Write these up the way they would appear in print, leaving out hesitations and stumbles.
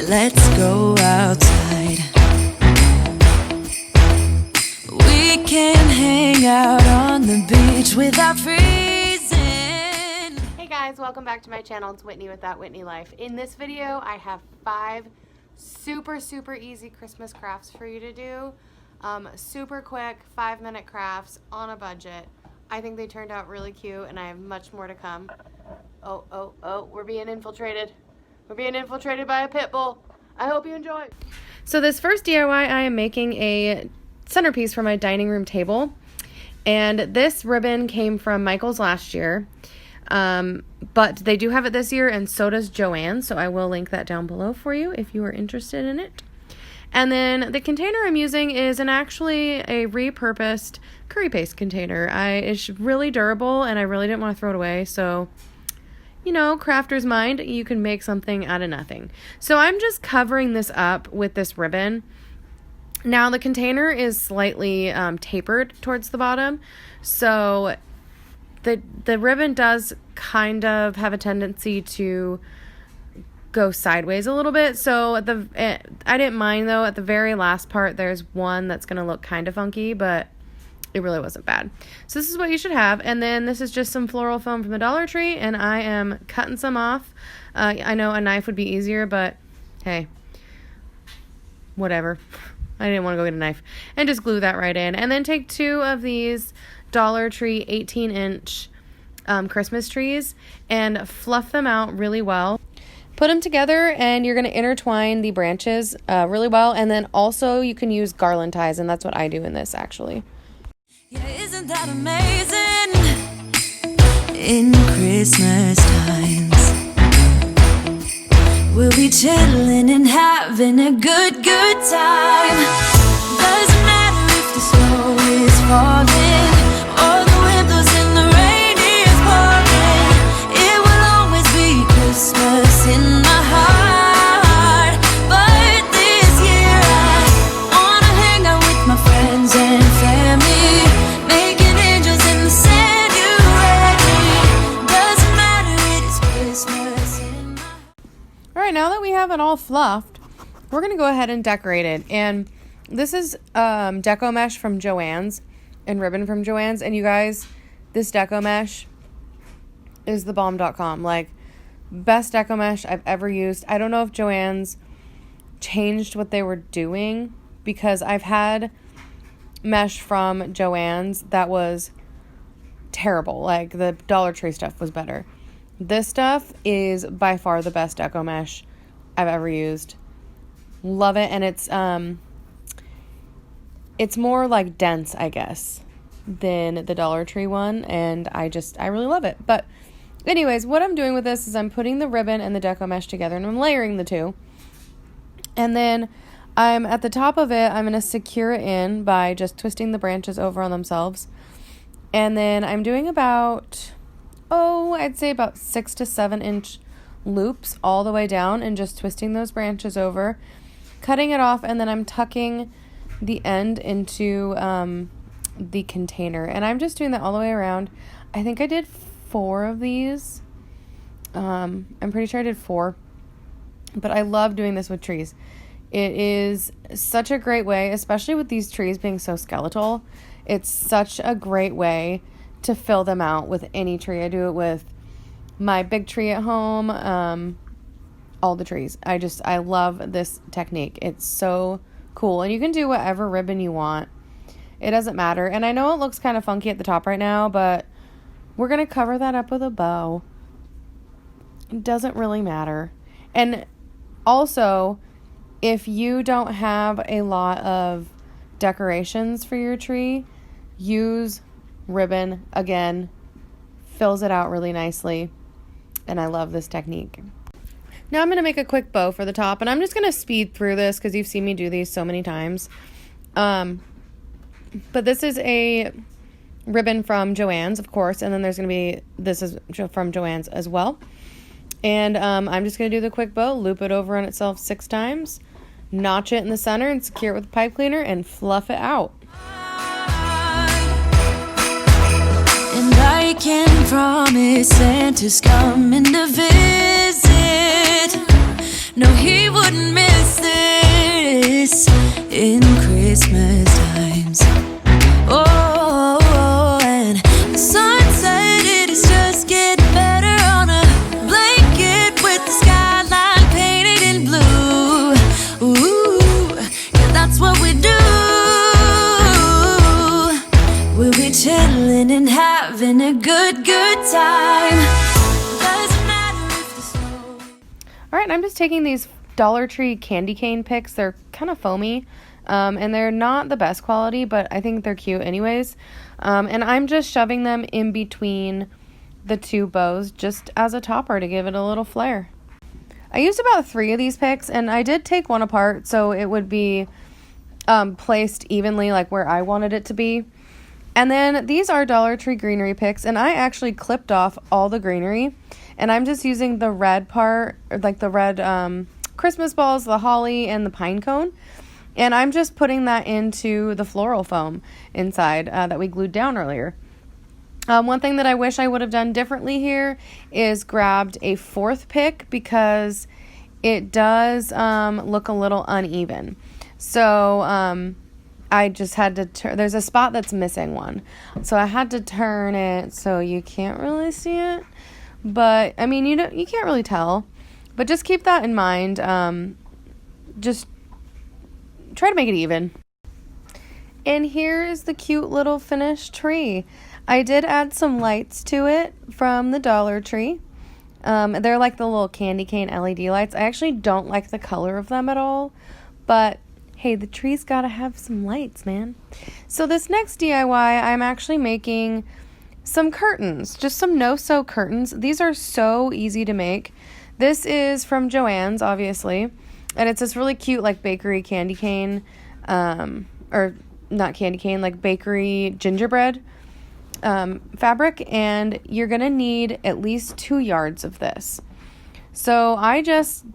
let's go outside. We can hang out on the beach without freezing. Hey guys, welcome back to my channel. It's Whitney with That Whitney Life. In this video, I have 5 super easy Christmas crafts for you to do. Super quick, 5-minute crafts on a budget. I think they turned out really cute, and I have much more to come. Oh, we're being infiltrated. We're being infiltrated by a pit bull. I hope you enjoy. So this first DIY, I am making a centerpiece for my dining room table. And this ribbon came from Michael's last year. But they do have it this year, and so does Joann's. So I will link that down below for you if you are interested in it. And then the container I'm using is actually a repurposed curry paste container. It's really durable, and I really didn't want to throw it away. So, you know, crafter's mind, you can make something out of nothing. So I'm just covering this up with this ribbon. Now the container is slightly tapered towards the bottom. So the ribbon does kind of have a tendency to go sideways a little bit. So I didn't mind though. At the very last part, there's one that's going to look kind of funky, but it really wasn't bad. So this is what you should have. And then this is just some floral foam from the Dollar Tree, and I am cutting some off. I know a knife would be easier, but hey, whatever. I didn't want to go get a knife. And just glue that right in. And then take 2 of these Dollar Tree 18-inch Christmas trees and fluff them out really well. Put them together, and you're going to intertwine the branches really well. And then also you can use garland ties, and that's what I do in this actually. Yeah, isn't that amazing? In Christmas times, we'll be chilling and having a good time. Doesn't matter if the snow is falling or the wind blows and the rain is pouring. It will always be Christmas in my heart. But this year I wanna hang out with my friends and family, making angels in the sand. You ready? Doesn't matter, it is Christmas in my heart. All right, now that we have it all fluffed, we're going to go ahead and decorate it. And this is deco mesh from Joann's and ribbon from Joann's. And you guys, this deco mesh is thebomb.com. Like, best deco mesh I've ever used. I don't know if Joann's changed what they were doing, because I've had mesh from Joann's that was terrible. Like, the Dollar Tree stuff was better. This stuff is by far the best deco mesh I've ever used. Love it. And it's more like dense, I guess, than the Dollar Tree one, and I really love it. But anyways, what I'm doing with this is I'm putting the ribbon and the deco mesh together, and I'm layering the two. And then I'm at the top of it, I'm going to secure it in by just twisting the branches over on themselves. And then I'm doing about, I'd say about 6 to 7 inch loops all the way down, and just twisting those branches over, cutting it off, and then I'm tucking the end into the container. And I'm just doing that all the way around. I think I did 4 of these. I'm pretty sure I did 4. But I love doing this with trees. It is such a great way, especially with these trees being so skeletal. It's such a great way to fill them out with any tree. I do it with my big tree at home, all the trees. I love this technique. It's so cool. And you can do whatever ribbon you want. It doesn't matter. And I know it looks kind of funky at the top right now, but we're going to cover that up with a bow. It doesn't really matter. And also, if you don't have a lot of decorations for your tree, use ribbon. Again, fills it out really nicely. And I love this technique. Now I'm going to make a quick bow for the top, and I'm just going to speed through this because you've seen me do these so many times. But this is a ribbon from Joann's, of course, and then this is from Joann's as well. And I'm just going to do the quick bow, loop it over on itself 6 times, notch it in the center and secure it with a pipe cleaner and fluff it out. And I can promise Santa's coming to visit. No, he wouldn't miss this in Christmas times. Oh, and the sunset, it is just getting better on a blanket with the skyline painted in blue. Ooh, yeah, that's what we do. We'll be chilling and having a good time. Doesn't matter if the snow. All right, I'm just taking these Dollar Tree candy cane picks. They're kind of foamy, and they're not the best quality, but I think they're cute anyways. And I'm just shoving them in between the two bows just as a topper to give it a little flair. I used about 3 of these picks, and I did take one apart so it would be placed evenly like where I wanted it to be. And then these are Dollar Tree greenery picks, and I actually clipped off all the greenery, and I'm just using the red part, or like the red Christmas balls, the holly, and the pine cone, and I'm just putting that into the floral foam inside that we glued down earlier. One thing that I wish I would have done differently here is grabbed a 4th pick because it does look a little uneven. So I just had to turn, there's a spot that's missing one. So I had to turn it so you can't really see it. But, I mean, you can't really tell. But just keep that in mind. Just try to make it even. And here is the cute little finished tree. I did add some lights to it from the Dollar Tree. They're like the little candy cane LED lights. I actually don't like the color of them at all. But hey, the tree's got to have some lights, man. So this next DIY, I'm actually making some curtains, just some no-sew curtains. These are so easy to make. This is from Joann's, obviously, and it's this really cute, like, bakery candy cane, or not candy cane, like bakery gingerbread fabric, and you're going to need at least 2 yards of this. So I just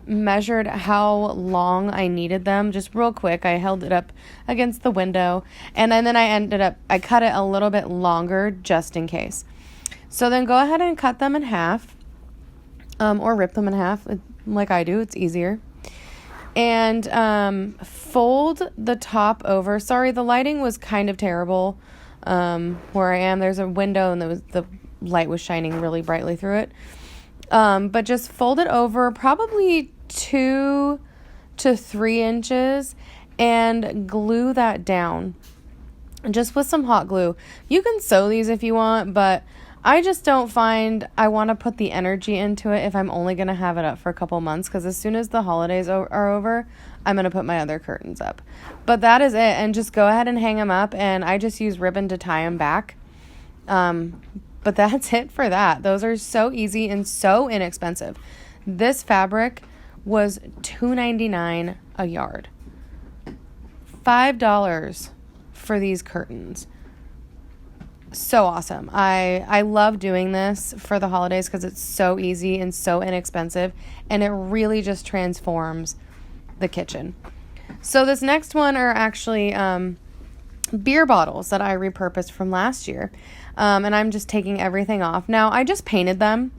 measured how long I needed them just real quick. I held it up against the window, and then I cut it a little bit longer just in case. So then go ahead and cut them in half, or rip them in half like I do. It's easier. And fold the top over. Sorry, the lighting was kind of terrible where I am. There's a window and the light was shining really brightly through it. But just fold it over probably 2 to 3 inches and glue that down just with some hot glue. You can sew these if you want, but I just don't find I want to put the energy into it if I'm only going to have it up for a couple months, because as soon as the holidays are over, I'm going to put my other curtains up. But that is it, and just go ahead and hang them up, and I just use ribbon to tie them back. But that's it for that. Those are so easy and so inexpensive. This fabric was $2.99 a yard. $5 for these curtains. So awesome. I love doing this for the holidays because it's so easy and so inexpensive, and it really just transforms the kitchen. So this next one are actually beer bottles that I repurposed from last year. And I'm just taking everything off. Now, I just painted them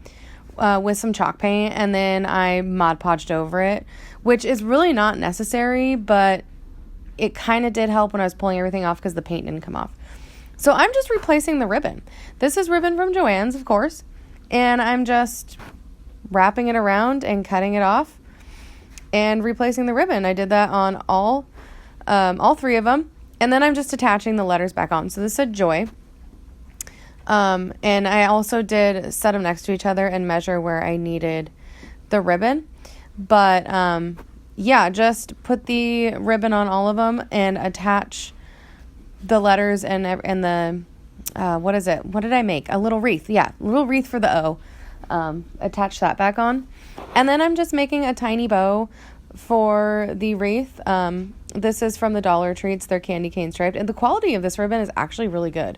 with some chalk paint, and then I Mod Podged over it, which is really not necessary, but it kind of did help when I was pulling everything off because the paint didn't come off. So I'm just replacing the ribbon. This is ribbon from Joann's, of course, and I'm just wrapping it around and cutting it off and replacing the ribbon. I did that on all 3 of them, and then I'm just attaching the letters back on. So this said Joy. And I also did set them next to each other and measure where I needed the ribbon. But, yeah, just put the ribbon on all of them and attach the letters and the, what is it? What did I make? A little wreath. Yeah, a little wreath for the O. Attach that back on. And then I'm just making a tiny bow for the wreath. This is from the Dollar Tree. It's their candy cane striped. And the quality of this ribbon is actually really good.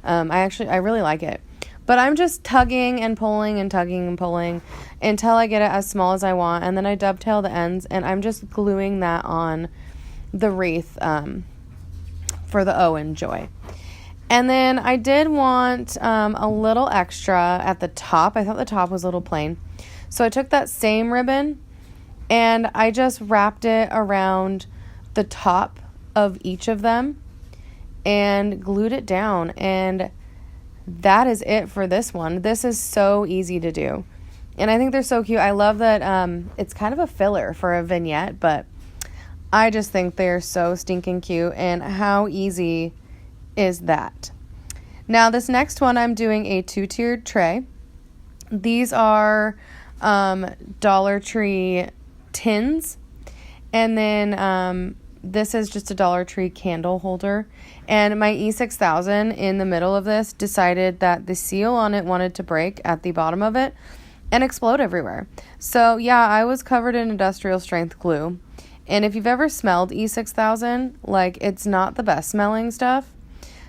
I really like it. But I'm just tugging and pulling and tugging and pulling until I get it as small as I want. And then I dovetail the ends, and I'm just gluing that on the wreath for the O in Joy. And then I did want a little extra at the top. I thought the top was a little plain. So I took that same ribbon And I just wrapped it around the top of each of them and glued it down. And that is it for this one. This is so easy to do. And I think they're so cute. I love that it's kind of a filler for a vignette, but I just think they're so stinking cute. And how easy is that? Now, this next one, I'm doing a 2-tiered tray. These are Dollar Tree tins. And then this is just a Dollar Tree candle holder. And my E6000 in the middle of this decided that the seal on it wanted to break at the bottom of it and explode everywhere. So yeah, I was covered in industrial strength glue. And if you've ever smelled E6000, like, it's not the best smelling stuff.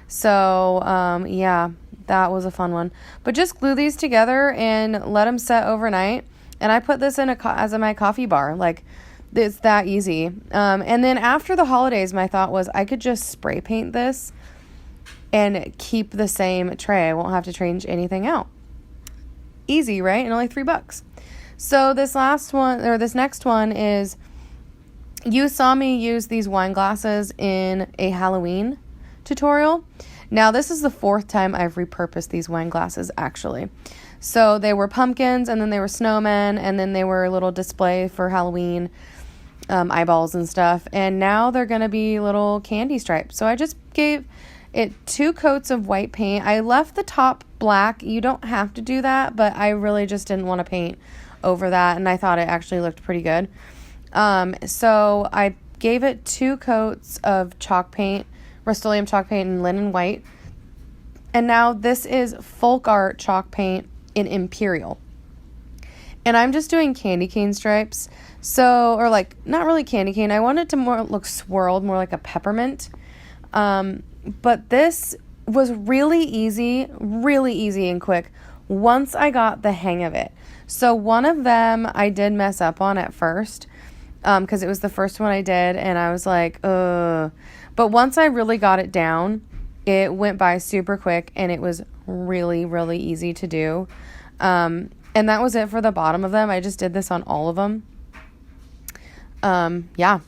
So yeah, that was a fun one. But just glue these together and let them set overnight. And I put this in as my coffee bar. Like, it's that easy. And then after the holidays, my thought was I could just spray paint this and keep the same tray. I won't have to change anything out. Easy, right? And only $3. So this next one is, you saw me use these wine glasses in a Halloween tutorial. Now, this is the 4th time I've repurposed these wine glasses, actually. So they were pumpkins, and then they were snowmen, and then they were a little display for Halloween, eyeballs and stuff. And now they're going to be little candy stripes. So I just gave it 2 coats of white paint. I left the top black. You don't have to do that, but I really just didn't want to paint over that, and I thought it actually looked pretty good. So I gave it 2 coats of chalk paint, Rust-Oleum chalk paint in linen white. And now this is Folk Art chalk paint in Imperial. And I'm just doing candy cane stripes. So, or like, not really candy cane. I want it to look swirled, more like a peppermint. But this was really easy and quick once I got the hang of it. So one of them I did mess up on at first, because it was the first one I did, and I was like, ugh. But once I really got it down, it went by super quick, and it was really, really easy to do. And that was it for the bottom of them. I just did this on all of them. Yeah,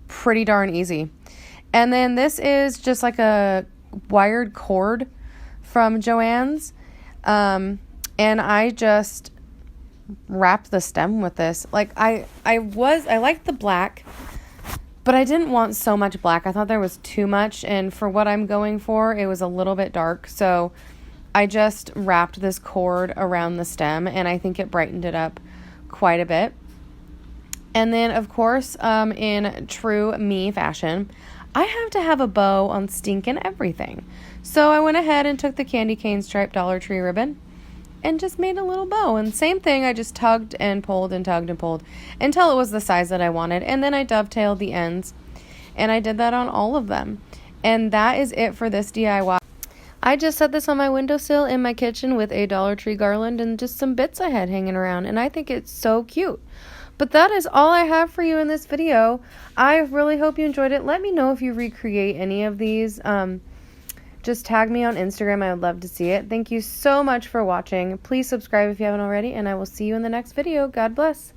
pretty darn easy. And then this is just like a wired cord from Joann's. And I just wrapped the stem with this. Like, I liked the black, but I didn't want so much black. I thought there was too much, and for what I'm going for, it was a little bit dark. So I just wrapped this cord around the stem, and I think it brightened it up quite a bit. And then, of course, in true me fashion, I have to have a bow on stinkin' everything. So I went ahead and took the candy cane striped Dollar Tree ribbon and just made a little bow. And same thing, I just tugged and pulled and tugged and pulled until it was the size that I wanted. And then I dovetailed the ends, and I did that on all of them. And that is it for this DIY. I just set this on my windowsill in my kitchen with a Dollar Tree garland and just some bits I had hanging around, and I think it's so cute. But that is all I have for you in this video. I really hope you enjoyed it. Let me know if you recreate any of these. Just tag me on Instagram. I would love to see it. Thank you so much for watching. Please subscribe if you haven't already, and I will see you in the next video. God bless.